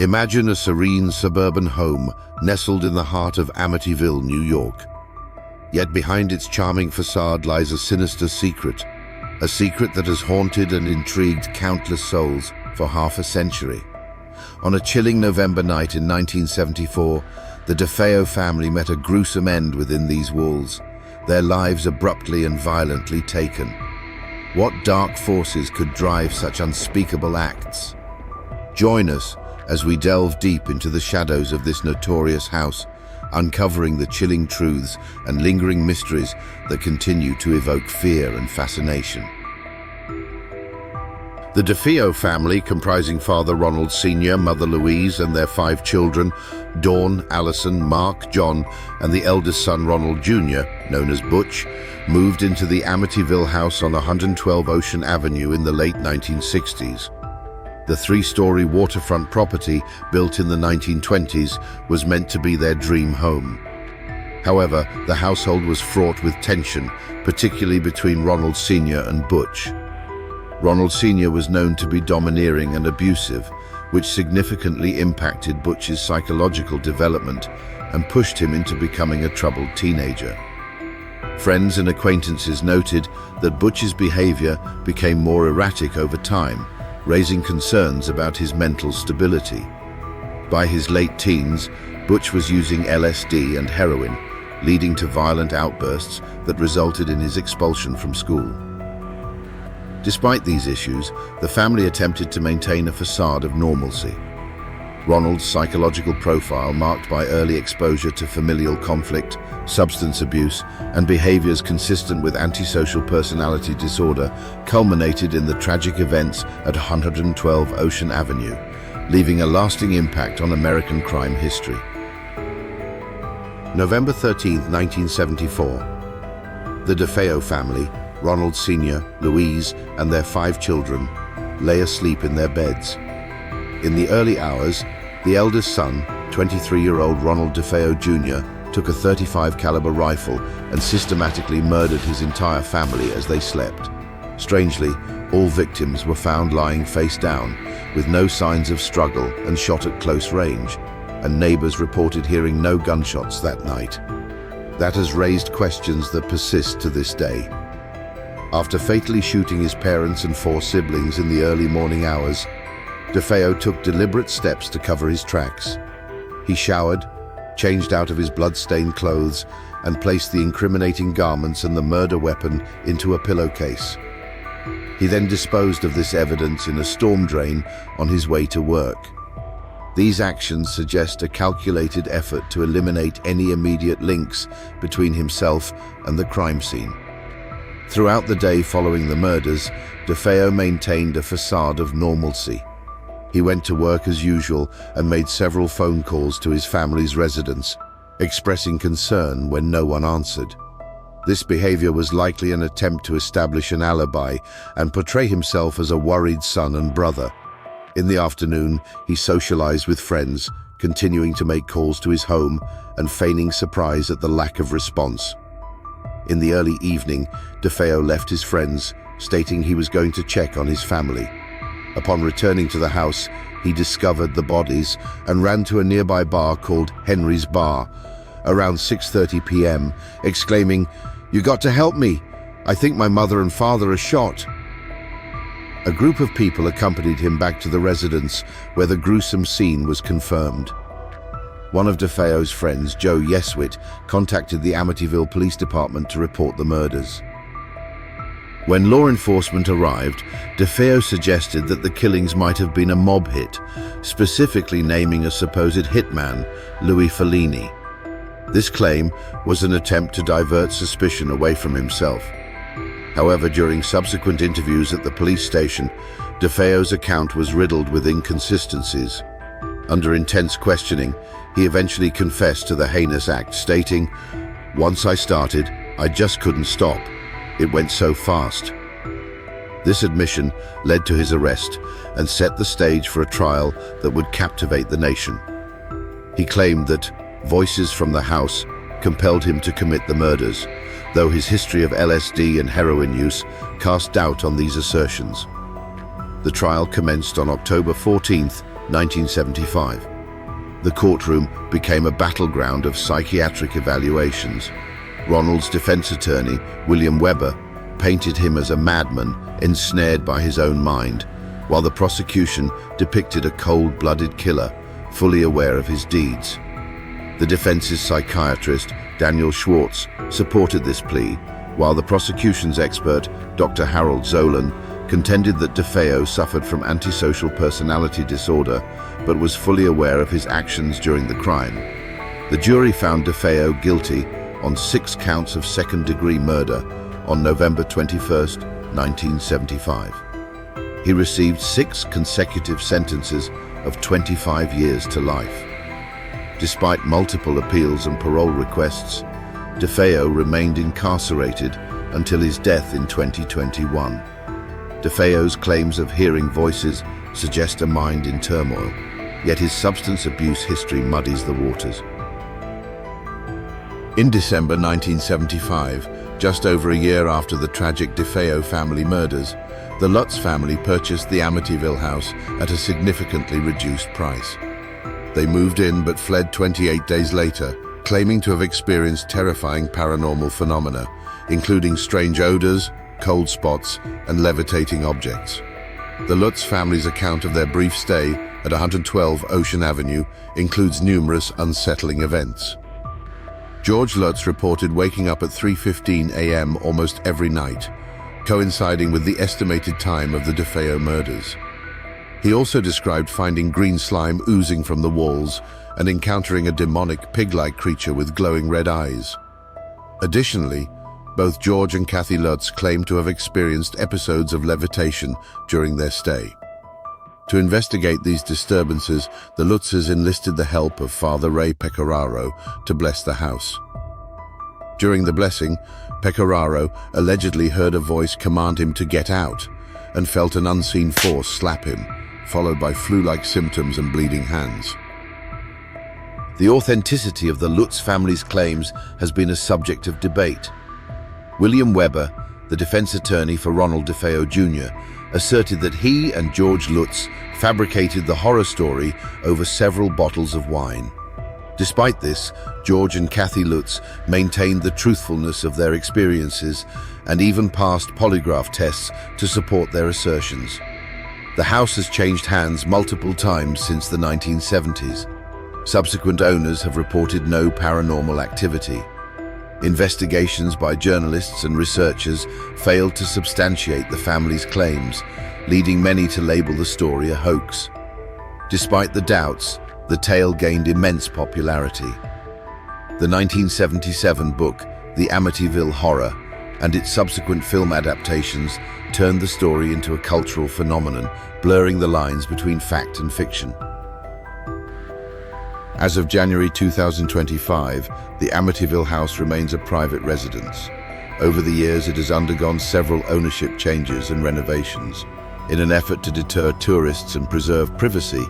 Imagine a serene suburban home nestled in the heart of Amityville, New York. Yet behind its charming facade lies a sinister secret, a secret that has haunted and intrigued countless souls for half a century. On a chilling November night in 1974, the DeFeo family met a gruesome end within these walls, their lives abruptly and violently taken. What dark forces could drive such unspeakable acts? Join us as we delve deep into the shadows of this notorious house, uncovering the chilling truths and lingering mysteries that continue to evoke fear and fascination. The DeFeo family, comprising Father Ronald Sr., Mother Louise, and their 5 children, Dawn, Allison, Mark, John, and the eldest son Ronald Jr., known as Butch, moved into the Amityville house on 112 Ocean Avenue in the late 1960s. The 3-story waterfront property, built in the 1920s, was meant to be their dream home. However, the household was fraught with tension, particularly between Ronald Sr. and Butch. Ronald Sr. was known to be domineering and abusive, which significantly impacted Butch's psychological development and pushed him into becoming a troubled teenager. Friends and acquaintances noted that Butch's behavior became more erratic over time, raising concerns about his mental stability. By his late teens, Butch was using LSD and heroin, leading to violent outbursts that resulted in his expulsion from school. Despite these issues, the family attempted to maintain a facade of normalcy. Ronald's psychological profile, marked by early exposure to familial conflict, substance abuse, and behaviors consistent with antisocial personality disorder, culminated in the tragic events at 112 Ocean Avenue, leaving a lasting impact on American crime history. November 13, 1974. The DeFeo family, Ronald Sr., Louise, and their 5 children, lay asleep in their beds. In the early hours, the eldest son, 23-year-old Ronald DeFeo Jr., took a .35 caliber rifle and systematically murdered his entire family as they slept. Strangely, all victims were found lying face down, with no signs of struggle and shot at close range, and neighbors reported hearing no gunshots that night. That has raised questions that persist to this day. After fatally shooting his parents and 4 siblings in the early morning hours, DeFeo took deliberate steps to cover his tracks. He showered, changed out of his blood-stained clothes, and placed the incriminating garments and the murder weapon into a pillowcase. He then disposed of this evidence in a storm drain on his way to work. These actions suggest a calculated effort to eliminate any immediate links between himself and the crime scene. Throughout the day following the murders, DeFeo maintained a facade of normalcy. He went to work as usual and made several phone calls to his family's residence, expressing concern when no one answered. This behavior was likely an attempt to establish an alibi and portray himself as a worried son and brother. In the afternoon, he socialized with friends, continuing to make calls to his home and feigning surprise at the lack of response. In the early evening, DeFeo left his friends, stating he was going to check on his family. Upon returning to the house, he discovered the bodies and ran to a nearby bar called Henry's Bar around 6:30 p.m., exclaiming, "You got to help me! I think my mother and father are shot." A group of people accompanied him back to the residence where the gruesome scene was confirmed. One of DeFeo's friends, Joe Yeswit, contacted the Amityville Police Department to report the murders. When law enforcement arrived, DeFeo suggested that the killings might have been a mob hit, specifically naming a supposed hitman, Louis Fellini. This claim was an attempt to divert suspicion away from himself. However, during subsequent interviews at the police station, DeFeo's account was riddled with inconsistencies. Under intense questioning, he eventually confessed to the heinous act, stating, "Once I started, I just couldn't stop. It went so fast." This admission led to his arrest and set the stage for a trial that would captivate the nation. He claimed that voices from the house compelled him to commit the murders, though his history of LSD and heroin use cast doubt on these assertions. The trial commenced on October 14, 1975. The courtroom became a battleground of psychiatric evaluations. Ronald's defense attorney, William Weber, painted him as a madman ensnared by his own mind, while the prosecution depicted a cold-blooded killer, fully aware of his deeds. The defense's psychiatrist, Daniel Schwartz, supported this plea, while the prosecution's expert, Dr. Harold Zolan, contended that DeFeo suffered from antisocial personality disorder, but was fully aware of his actions during the crime. The jury found DeFeo guilty on 6 counts of second-degree murder on November 21, 1975. He received 6 consecutive sentences of 25 years to life. Despite multiple appeals and parole requests, DeFeo remained incarcerated until his death in 2021. DeFeo's claims of hearing voices suggest a mind in turmoil, yet his substance abuse history muddies the waters. In December 1975, just over a year after the tragic DeFeo family murders, the Lutz family purchased the Amityville house at a significantly reduced price. They moved in but fled 28 days later, claiming to have experienced terrifying paranormal phenomena, including strange odors, cold spots, and levitating objects. The Lutz family's account of their brief stay at 112 Ocean Avenue includes numerous unsettling events. George Lutz reported waking up at 3:15 a.m. almost every night, coinciding with the estimated time of the DeFeo murders. He also described finding green slime oozing from the walls and encountering a demonic pig-like creature with glowing red eyes. Additionally, both George and Kathy Lutz claimed to have experienced episodes of levitation during their stay. To investigate these disturbances, the Lutzes enlisted the help of Father Ray Pecoraro to bless the house. During the blessing, Pecoraro allegedly heard a voice command him to get out and felt an unseen force slap him, followed by flu-like symptoms and bleeding hands. The authenticity of the Lutz family's claims has been a subject of debate. William Weber, the defense attorney for Ronald DeFeo Jr., asserted that he and George Lutz fabricated the horror story over several bottles of wine. Despite this, George and Kathy Lutz maintained the truthfulness of their experiences and even passed polygraph tests to support their assertions. The house has changed hands multiple times since the 1970s. Subsequent owners have reported no paranormal activity. Investigations by journalists and researchers failed to substantiate the family's claims, leading many to label the story a hoax. Despite the doubts, the tale gained immense popularity. The 1977 book, The Amityville Horror, and its subsequent film adaptations turned the story into a cultural phenomenon, blurring the lines between fact and fiction. As of January 2025, the Amityville house remains a private residence. Over the years, it has undergone several ownership changes and renovations. In an effort to deter tourists and preserve privacy,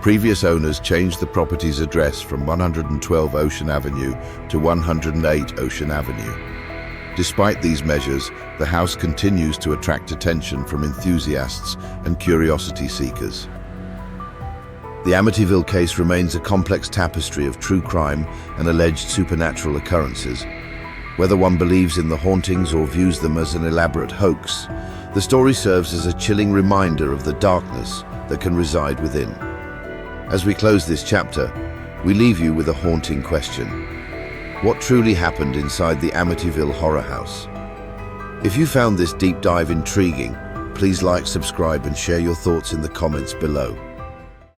previous owners changed the property's address from 112 Ocean Avenue to 108 Ocean Avenue. Despite these measures, the house continues to attract attention from enthusiasts and curiosity seekers. The Amityville case remains a complex tapestry of true crime and alleged supernatural occurrences. Whether one believes in the hauntings or views them as an elaborate hoax, the story serves as a chilling reminder of the darkness that can reside within. As we close this chapter, we leave you with a haunting question. What truly happened inside the Amityville Horror House? If you found this deep dive intriguing, please like, subscribe, and share your thoughts in the comments below.